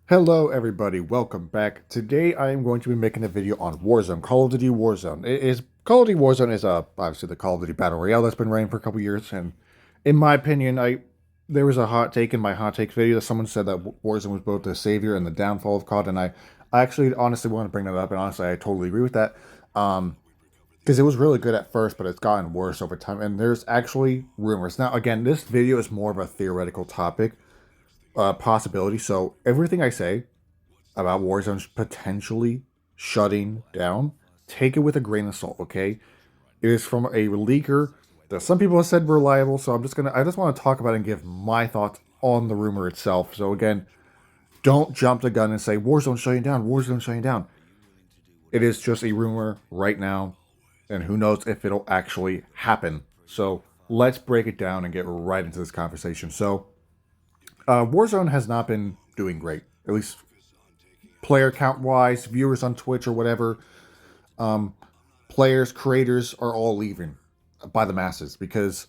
Hello everybody, welcome back. Today I am going to be making a video on Warzone, Call of Duty Warzone. Call of Duty Warzone is obviously the Call of Duty Battle Royale that's been running for a couple years, and in my opinion, there was a hot take in my hot take video that someone said that Warzone was both the savior and the downfall of COD, and I actually honestly want to bring that up, and honestly I totally agree with that. Because it was really good at first, but it's gotten worse over time, and there's actually rumors. Now again, this video is more of a theoretical topic, possibility, so everything I say about Warzone potentially shutting down, take it with a grain of salt, okay? It is from a leaker that some people have said reliable, so I just want to talk about it and give my thoughts on the rumor itself. So again, don't jump the gun and say Warzone shutting down, Warzone shutting down. It is just a rumor right now, and who knows if it'll actually happen. So let's break it down and get right into this conversation. So Warzone has not been doing great, at least player count wise, viewers on Twitch or whatever. Um, Players, creators are all leaving by the masses because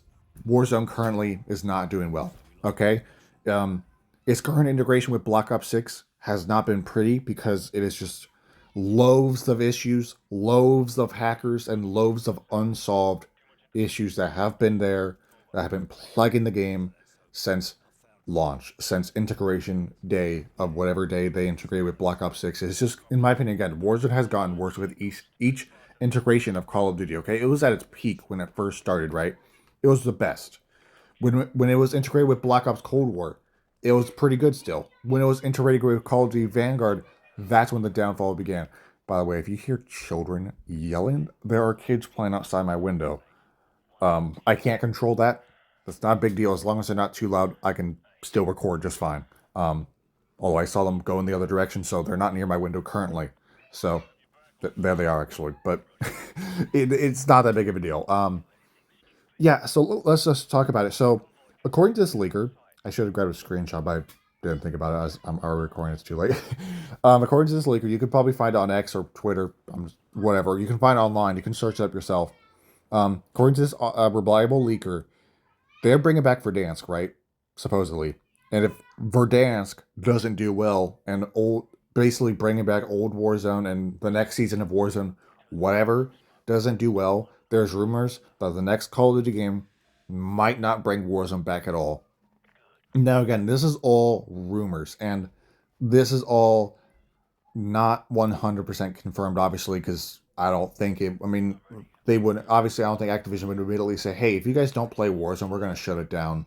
Warzone currently is not doing well. Okay, um, its current integration with Black Ops 6 has not been pretty because it is just loaves of issues, loaves of hackers, and loaves of unsolved issues that have been there, that have been plaguing the game since launch, since integration day of whatever day they integrate with Black Ops 6. It's just, in my opinion, again, Warzone has gotten worse with each integration of Call of Duty, okay? It was at its peak when it first started, right? It was the best. When it was integrated with Black Ops Cold War, it was pretty good still. When it was integrated with Call of Duty Vanguard, that's when the downfall began. By the way, if you hear children yelling, there are kids playing outside my window. I can't control that. That's not a big deal. As long as they're not too loud, I can still record just fine. Although I saw them go in the other direction, so they're not near my window currently. So there they are actually, but it's not that big of a deal. Yeah, so let's just talk about it. So according to this leaker, I should have grabbed a screenshot, but I didn't think about it. I'm already recording. It's too late. According to this leaker, you could probably find it on X or Twitter, whatever. You can find it online. You can search it up yourself. According to this reliable leaker, they're bringing back Verdansk, right? Supposedly. And if Verdansk doesn't do well and basically bringing back old Warzone and the next season of Warzone, whatever, doesn't do well, there's rumors that the next Call of Duty game might not bring Warzone back at all. Now, again, this is all rumors, and this is all not 100% confirmed, obviously, because I don't think it. I mean, they would obviously. I don't think Activision would immediately say, "Hey, if you guys don't play Warzone, we're going to shut it down."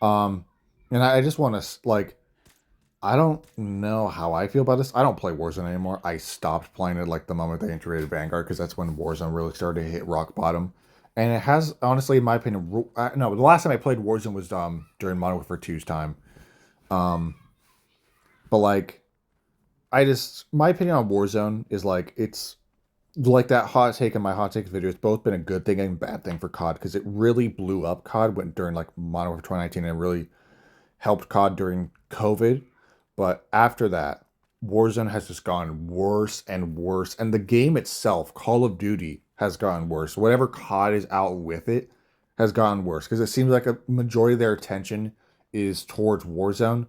Um, and I just want to like, I don't know how I feel about this. I don't play Warzone anymore. I stopped playing it like the moment they integrated Vanguard because that's when Warzone really started to hit rock bottom. And it has, honestly, in my opinion, no. The last time I played Warzone was during Modern Warfare 2's time. Um, but like, my opinion on Warzone is like it's like that hot take in my hot takes video. It's both been a good thing and bad thing for COD because it really blew up COD went during like Modern Warfare 2019 and really helped COD during COVID. But after that, Warzone has just gone worse and worse. And the game itself, Call of Duty, has gotten worse. Whatever COD is out with it has gotten worse. Because it seems like a majority of their attention is towards Warzone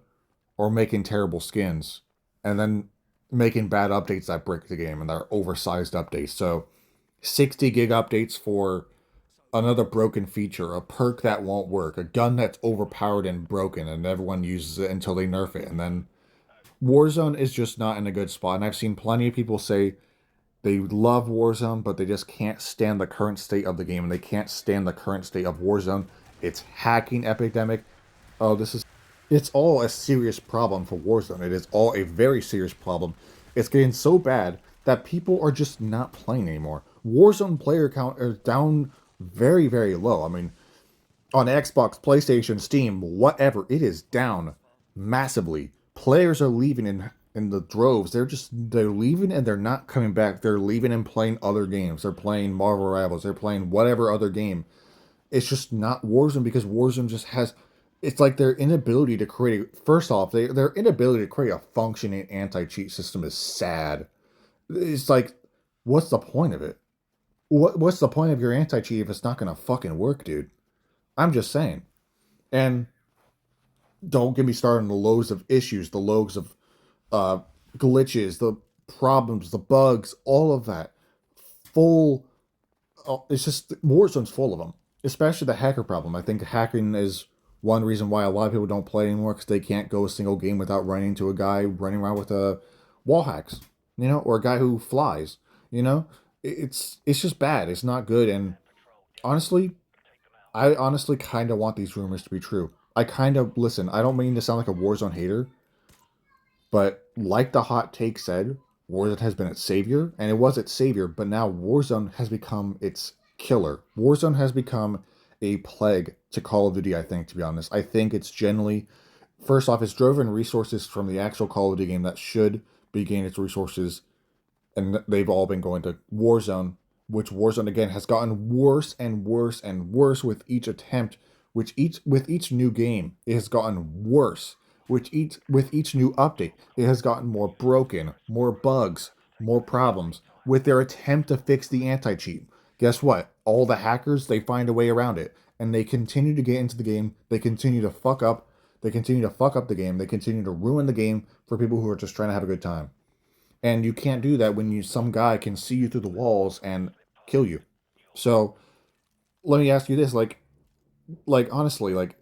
or making terrible skins. And then making bad updates that break the game and they're oversized updates. So 60 gig updates for another broken feature, a perk that won't work, a gun that's overpowered and broken, and everyone uses it until they nerf it. And then Warzone is just not in a good spot. And I've seen plenty of people say they love Warzone, but they just can't stand the current state of the game, and they can't stand the current state of Warzone. It's hacking epidemic. Oh, it's all a serious problem for Warzone. It is all a very serious problem. It's getting so bad that people are just not playing anymore. Warzone player count is down very, very low. I mean, on Xbox, PlayStation, Steam, whatever, it is down massively. Players are leaving in the droves. They're leaving and they're not coming back. They're leaving and playing other games. They're playing Marvel Rivals. They're playing whatever other game. It's just not Warzone because Warzone just has. It's like their inability to create. First off, their inability to create a functioning anti cheat system is sad. It's like, what's the point of it? What's the point of your anti cheat if it's not gonna fucking work, dude? I'm just saying. And don't get me started on the loads of issues, the loads of uh, glitches, the problems, the bugs, all of that. Full. It's just Warzone's full of them, especially the hacker problem. I think hacking is one reason why a lot of people don't play anymore because they can't go a single game without running into a guy running around with a wall hacks, or a guy who flies. You know, it's just bad. It's not good. And honestly, I honestly kind of want these rumors to be true. I kind of listen. I don't mean to sound like a Warzone hater, but like the hot take said, Warzone has been its savior, and it was its savior, but now Warzone has become its killer. Warzone has become a plague to Call of Duty, I think, to be honest. I think it's generally, first off, it's driven resources from the actual Call of Duty game that should be gaining its resources, and they've all been going to Warzone, which Warzone again has gotten worse and worse and worse with each attempt, which each with each new game it has gotten worse. Which each with each new update, it has gotten more broken, more bugs, more problems. With their attempt to fix the anti-cheat, guess what? All the hackers they find a way around it, and they continue to get into the game. They continue to fuck up. They continue to fuck up the game. They continue to ruin the game for people who are just trying to have a good time. And you can't do that when some guy can see you through the walls and kill you. So let me ask you this, like honestly, like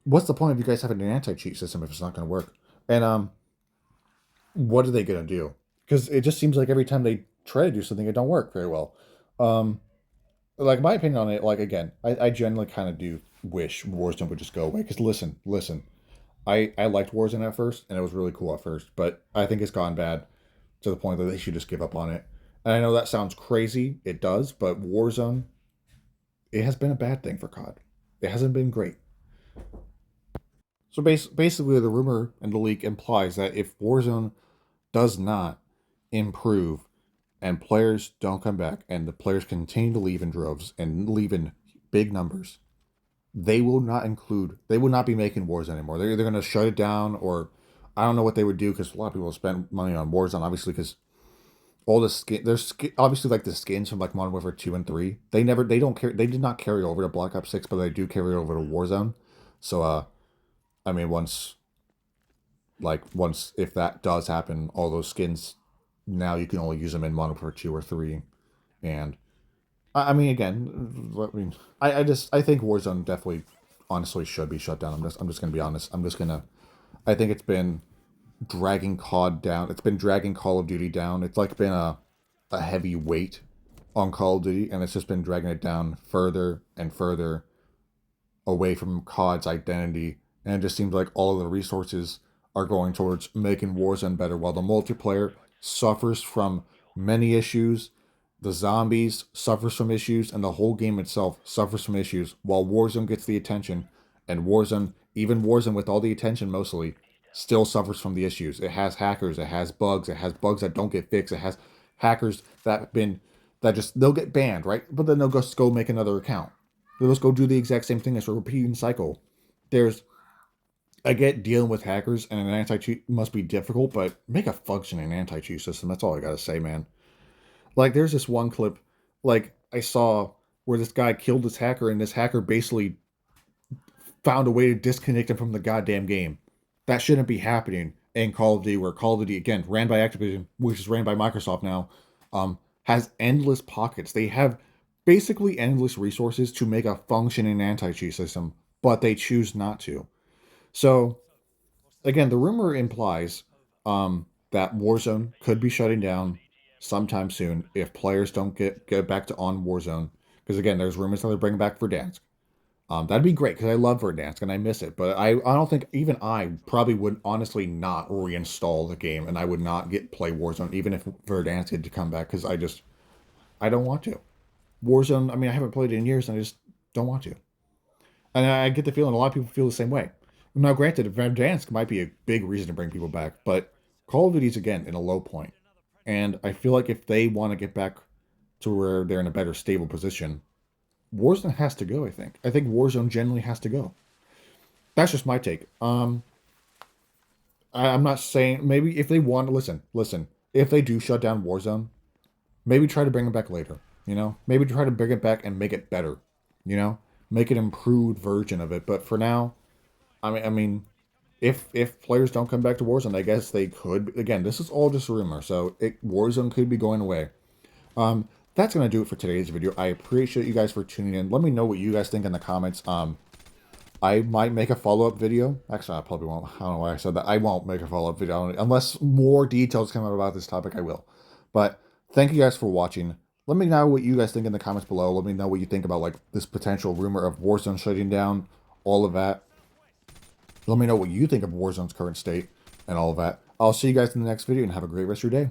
what's the point of you guys having an anti-cheat system if it's not going to work? And what are they going to do? Because it just seems like every time they try to do something, it don't work very well. Um, like my opinion on it, like again, I generally kind of do wish Warzone would just go away. Because listen, I liked Warzone at first, and it was really cool at first, but I think it's gone bad to the point that they should just give up on it. And I know that sounds crazy, it does, but Warzone, it has been a bad thing for COD. It hasn't been great. So basically, the rumor and the leak implies that if Warzone does not improve and players don't come back and the players continue to leave in droves and leave in big numbers, they will not be making Warzone anymore. They're either going to shut it down or I don't know what they would do because a lot of people spend money on Warzone, obviously, because all the skin, there's obviously like the skins from like Modern Warfare 2 and 3. They don't care, they did not carry over to Black Ops 6, but they do carry over to Warzone. So, I mean, once if that does happen, all those skins now you can only use them in Modern Warfare 2 or 3. And I mean, again, I think Warzone definitely, honestly, should be shut down. I'm just gonna be honest. I think it's been dragging COD down. It's been dragging Call of Duty down. It's like been a heavy weight on Call of Duty, and it's just been dragging it down further and further away from COD's identity. And it just seems like all of the resources are going towards making Warzone better, while the multiplayer suffers from many issues. The zombies suffers from issues, and the whole game itself suffers from issues. While Warzone gets the attention, and Warzone, even Warzone with all the attention mostly, still suffers from the issues. It has hackers, it has bugs that don't get fixed, it has hackers that just they'll get banned, right? But then they'll just go make another account. They'll just go do the exact same thing. It's a repeating cycle. There's I get dealing with hackers and an anti cheat must be difficult, but make a functioning anti cheat system. That's all I gotta say, man. Like, there's this one clip, like I saw where this guy killed this hacker, and this hacker basically found a way to disconnect him from the goddamn game. That shouldn't be happening in Call of Duty, where Call of Duty again, ran by Activision, which is ran by Microsoft now, has endless pockets. They have basically endless resources to make a functioning anti cheat system, but they choose not to. So again, the rumor implies that Warzone could be shutting down sometime soon if players don't get back to on Warzone. Because again, there's rumors that they're bringing back Verdansk. That'd be great because I love Verdansk and I miss it. But I don't think even I probably would honestly not reinstall the game and I would not play Warzone even if Verdansk had to come back because I don't want to. Warzone, I mean, I haven't played it in years and I just don't want to. And I get the feeling a lot of people feel the same way. Now, granted, Verdansk might be a big reason to bring people back, but Call of Duty's again in a low point. And I feel like if they want to get back to where they're in a better stable position, Warzone has to go, I think. I think Warzone generally has to go. That's just my take. I'm not saying maybe if they want to listen. If they do shut down Warzone, maybe try to bring it back later. Maybe try to bring it back and make it better. Make an improved version of it. But for now, I mean, if players don't come back to Warzone, I guess they could. Again, this is all just a rumor, so Warzone could be going away. That's gonna do it for today's video. I appreciate you guys for tuning in. Let me know what you guys think in the comments. I might make a follow-up video. Actually, I probably won't. I don't know why I said that. I won't make a follow-up video. Unless more details come out about this topic, I will. But thank you guys for watching. Let me know what you guys think in the comments below. Let me know what you think about like this potential rumor of Warzone shutting down, all of that. Let me know what you think of Warzone's current state and all of that. I'll see you guys in the next video and have a great rest of your day.